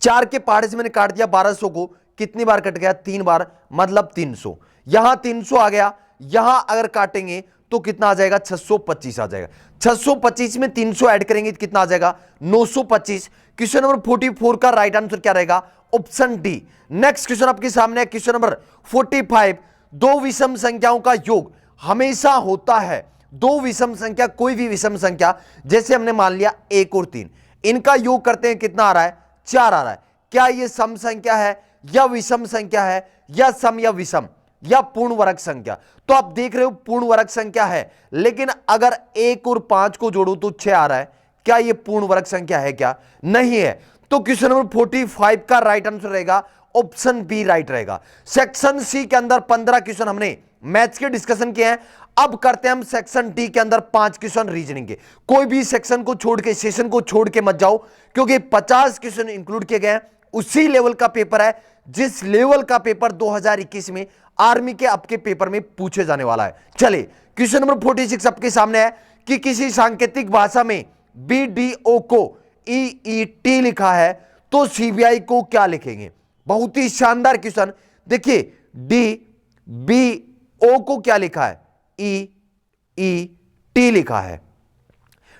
4 के पहाड़े से मैंने काट दिया 1200 को, कितनी बार कट गया, 3 बार, मतलब 300। यहां 300 आ गया, यहां अगर काटेंगे तो कितना आ जाएगा, 625 आ जाएगा। 625 में 300 ऐड करेंगे तो कितना आ जाएगा, 925। क्वेश्चन नंबर 44 का राइट आंसर क्या रहेगा, ऑप्शन डी। नेक्स्ट क्वेश्चन आपके सामने है क्वेश्चन नंबर 45। दो विषम संख्याओं का योग हमेशा होता है। दो विषम संख्या, कोई भी विषम संख्या, जैसे हमने मान लिया 1 और 3, इनका योग करते हैं, कितना आ रहा है, 4 आ रहा है। क्या यह सम संख्या है या विषम संख्या है, या सम या विषम या पूर्ण वर्ग संख्या। तो आप देख रहे हो पूर्ण वर्ग संख्या है, लेकिन अगर 1 और 5 को जोड़ो तो 6 आ रहा है। क्या यह पूर्ण वर्ग संख्या है, क्या नहीं है। तो क्वेश्चन नंबर 45 का राइट आंसर रहेगा, ऑप्शन बी राइट रहेगा। सेक्शन सी के अंदर 15 क्वेश्चन हमने मैथ्स के डिस्कशन किए हैं। अब करते हैं हम सेक्शन डी के अंदर 5 क्वेश्चन रीजनिंग के। कोई भी सेक्शन को छोड़ के, सेशन को छोड़ के मत जाओ, क्योंकि 50 क्वेश्चन इंक्लूड किए गए हैं। उसी लेवल का पेपर है जिस लेवल का पेपर 2021 में आर्मी के आपके पेपर में पूछे जाने वाला है। चलिए क्वेश्चन नंबर 46 आपके सामने है कि किसी सांकेतिक भाषा में BDO को EET लिखा है तो CBI को क्या लिखेंगे। बहुत ही शानदार क्वेश्चन। देखिए DBO को क्या लिखा है, EET लिखा है।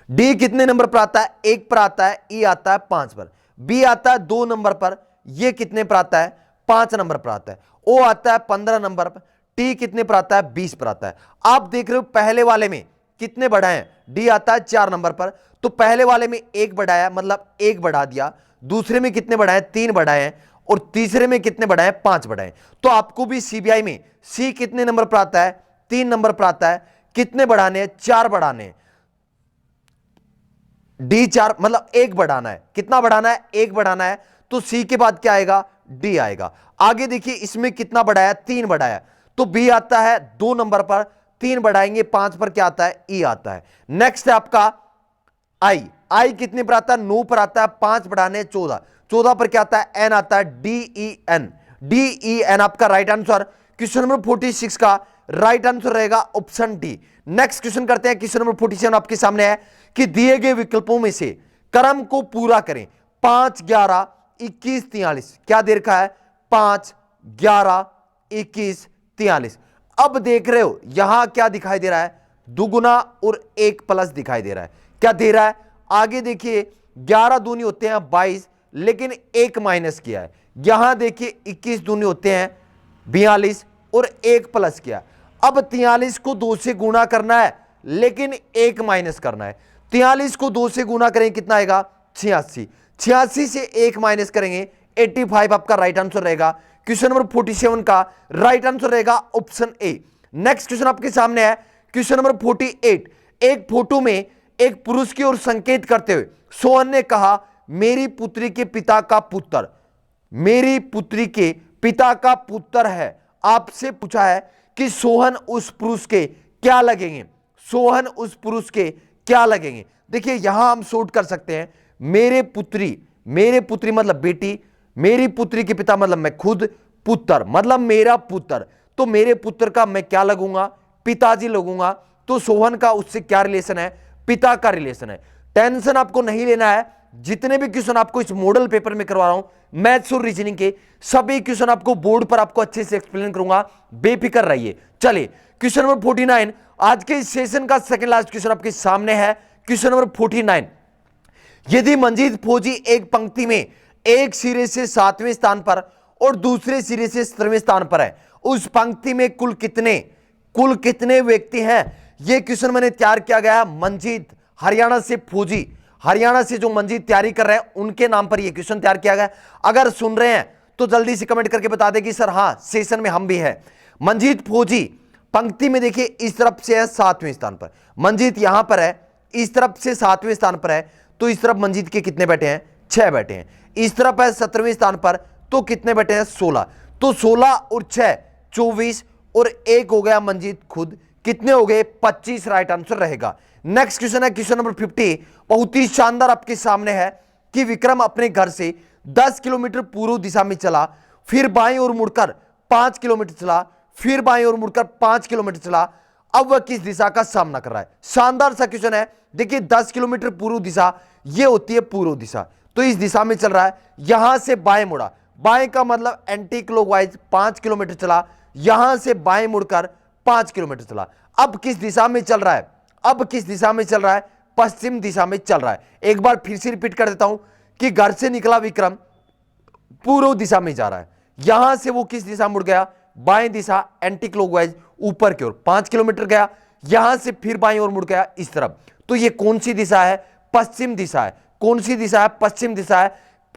डी कितने नंबर पर आता है, 1 पर आता है। ई आता है 5 पर। बी आता है 2 नंबर पर। ये कितने पर आता है, 5 नंबर पर आता है। ओ आता है 15 नंबर पर। टी कितने पर आता है, 20 पर आता है। आप देख रहे हो पहले वाले में कितने बढ़ाए हैं, डी आता है 4 नंबर पर, तो पहले वाले में 1 बढ़ाया, मतलब 1 बढ़ा दिया। दूसरे में कितने बढ़ाए, 3 बढ़ाए हैं, और तीसरे में कितने बढ़ाए, 5 बढ़ाए। तो आपको भी सीबीआई में सी कितने नंबर पर आता है, 3 नंबर पर आता है। कितने बढ़ाने हैं, 4 बढ़ाने हैं। डी 4 मतलब 1 बढ़ाना है। कितना बढ़ाना है, 1 बढ़ाना है। तो सी के बाद क्या आएगा, डी आएगा। आगे देखिए इसमें कितना बढ़ाया, 3 बढ़ाया, तो बी आता है 2 नंबर पर। 3 बढ़ाएंगे 5 पर क्या आता है, ई आता है। नेक्स्ट है आपका आई। आई कितने पर आता है, 9 पर आता है। 5 बढ़ाने 14, 14 पर क्या आता है, एन आता है, DEN। DEN आपका राइट आंसर। क्वेश्चन नंबर 46 का राइट आंसर रहेगा ऑप्शन डी। नेक्स्ट क्वेश्चन करते हैं। क्वेश्चन नंबर 47 आपके सामने है कि दिए गए विकल्पों में से क्रम को पूरा करें। 5 11 21 43 क्या दे रखा है, 5 11 21 43। अब देख रहे हो यहां क्या दिखाई दे रहा है, दुगुना और 1 प्लस दिखाई दे रहा है। क्या दे रहा है, आगे देखिए 11 दूनी होते हैं 22, लेकिन एक माइनस किया है। यहां देखिए 21 दूनी होते हैं 42 और एक प्लस किया। अब 43 को 2 से गुणा करना है, लेकिन एक माइनस करना है। 43 को 2 से गुणा करेंगे कितना आएगा 86, 86 से एक माइनस करेंगे 85 आपका राइट आंसर रहेगा। क्वेश्चन नंबर 47 का राइट आंसर रहेगा ऑप्शन ए। नेक्स्ट क्वेश्चन आपके सामने है क्वेश्चन नंबर 48। एक फोटो में एक पुरुष की ओर संकेत करते हुए सोहन ने कहा, मेरी पुत्री के पिता का पुत्र, मेरी पुत्री के पिता का पुत्र है। आपसे पूछा है कि सोहन उस पुरुष के क्या लगेंगे, सोहन उस पुरुष के क्या लगेंगे। देखिए यहां हम शॉर्ट कर सकते हैं, मेरे पुत्री मतलब बेटी, मेरी पुत्री के पिता मतलब मैं खुद, पुत्र मतलब मेरा पुत्र, तो मेरे पुत्र का मैं क्या लगूंगा, पिताजी लगूंगा। तो सोहन का उससे क्या रिलेशन है, पिता का रिलेशन है। टेंशन आपको नहीं लेना है, जितने भी क्वेश्चन आपको इस मॉडल पेपर में करवा रहा हूं मैथ्स और रीजनिंग के, सभी क्वेश्चन आपको बोर्ड पर आपको अच्छे से एक्सप्लेन करूंगा, बेफिक्र रहिए। चलिए क्वेश्चन नंबर 49, आज के इस सेशन का सेकंड लास्ट क्वेश्चन आपके सामने है। क्वेश्चन नंबर 49, यदि मंजीत फौजी एक पंक्ति में एक सिरे से 7वें स्थान पर और दूसरे सिरे से 17वें स्थान पर है, उस पंक्ति में कुल कितने व्यक्ति हैं। यह क्वेश्चन मैंने तैयार किया गया मंजीत हरियाणा से फौजी, हरियाणा से जो मंजीत तैयारी कर रहे हैं उनके नाम पर यह क्वेश्चन तैयार किया गया। अगर सुन रहे हैं तो जल्दी से कमेंट करके बता दें कि सर हां सेशन में हम भी है। मंजीत फौजी पंक्ति में देखिए इस तरफ से है 7वें स्थान पर, मंजीत यहां पर है इस तरफ से 7वें स्थान पर है, तो इस तरफ मंजीत के कितने बैठे हैं 6 बैठे हैं। इस तरफ है 17वें स्थान पर, तो कितने बैठे हैं 16, तो 16 और 6 24 और एक हो गया मंजीत खुद, कितने हो गए 25 राइट आंसर रहेगा। नेक्स्ट क्वेश्चन है क्वेश्चन नंबर 50, बहुत ही शानदार आपके सामने है कि विक्रम अपने घर से 10 किलोमीटर पूर्व दिशा में चला, फिर बाईं ओर मुड़कर 5 किलोमीटर चला, फिर बाईं ओर मुड़कर 5 किलोमीटर चला। अब वह किस दिशा का सामना कर रहा है। शानदार सा क्वेश्चन है। देखिए 10 किलोमीटर पूर्व दिशा ये होती है पूर्व दिशा, तो इस दिशा में चल रहा है, यहां से बाएं मुड़ा, बाएं का मतलब एंटी क्लॉकवाइज 5 किलोमीटर चला, यहां से बाएं मुड़कर 5 किलोमीटर चला। अब किस दिशा में चल रहा है, अब किस दिशा में चल रहा है, पश्चिम दिशा में चल रहा है। एक बार फिर से रिपीट कर देता हूं कि घर से निकला विक्रम पूर्व दिशा में जा रहा है, यहां से वो किस दिशा मुड़ गया, बाएं दिशा एंटी क्लॉकवाइज ऊपर की ओर 5 किलोमीटर गया, यहां से फिर बाईं ओर मुड़ गया इस तरफ। तो ये कौन सी दिशा है, पश्चिम दिशा है। कौन सी दिशा है, पश्चिम दिशा है।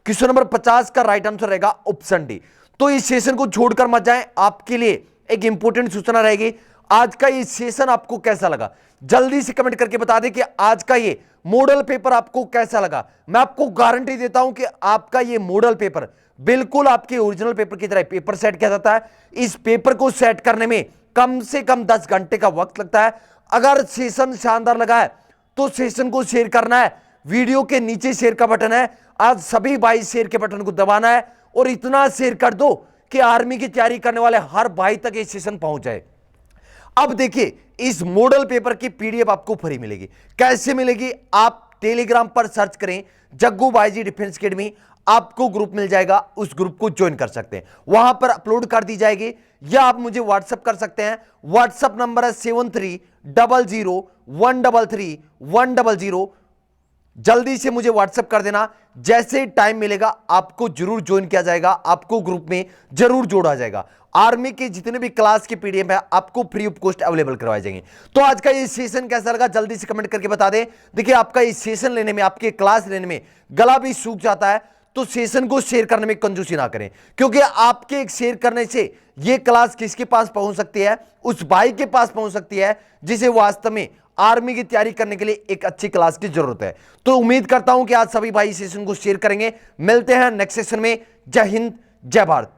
क्वेश्चन नंबर 50 का राइट आंसर रहेगा ऑप्शन डी। तो इस सेशन को छोड़कर मत जाएं, आपके लिए एक इंपॉर्टेंट सूचना रहेगी। आज का ये सेशन आपको कैसा लगा जल्दी से कमेंट करके बता दें कि आज का ये मॉडल पेपर आपको कैसा लगा। मैं आपको गारंटी देता हूं कि आपका ये मॉडल पेपर बिल्कुल आपके ओरिजिनल पेपर की तरह पेपर सेट किया जाता है। इस पेपर को सेट करने में कम से कम 10 घंटे का वक्त लगता है। अगर सेशन शानदार लगा है तो सेशन को शेयर करना है, वीडियो के नीचे शेयर का बटन है, आज सभी भाई शेयर के बटन को दबाना है और इतना शेयर कर दो कि आर्मी की तैयारी करने वाले हर भाई तक ये सेशन पहुंच जाए। अब देखिए इस मॉडल पेपर की पीडीएफ आपको फ्री मिलेगी। कैसे मिलेगी, आप टेलीग्राम पर सर्च करें जग्गू भाई जी डिफेंस एकेडमी, आपको ग्रुप मिल जाएगा, उस ग्रुप को ज्वाइन कर सकते हैं, वहां पर अपलोड कर दी जाएगी, या आप मुझे व्हाट्सएप कर सकते हैं। व्हाट्सएप नंबर है 7300133100। जल्दी से मुझे व्हाट्सएप कर देना, जैसे टाइम मिलेगा आपको जरूर ज्वाइन किया जाएगा, आपको ग्रुप में जरूर जोड़ा जाएगा। आर्मी के जितने भी क्लास के पीडीएफ है आपको फ्री ऑफ कॉस्ट अवेलेबल करवाए जाएंगे। तो आज का ये सेशन कैसा लगा जल्दी से कमेंट करके बता दें। देखिए आपका ये सेशन लेने में, आपके क्लास लेने में गला भी सूख जाता है, तो सेशन को शेयर करने में कंजूसी ना करें, क्योंकि आपके एक शेयर करने से ये क्लास किसके पास पहुंच सकती है, उस भाई के पास पहुंच सकती है जिसे वास्तव में आर्मी की तैयारी करने के लिए एक अच्छी क्लास की जरूरत है। तो उम्मीद करता हूं कि आज सभी भाई सेशन को शेयर करेंगे। मिलते हैं नेक्स्ट सेशन में। जय हिंद, जय भारत।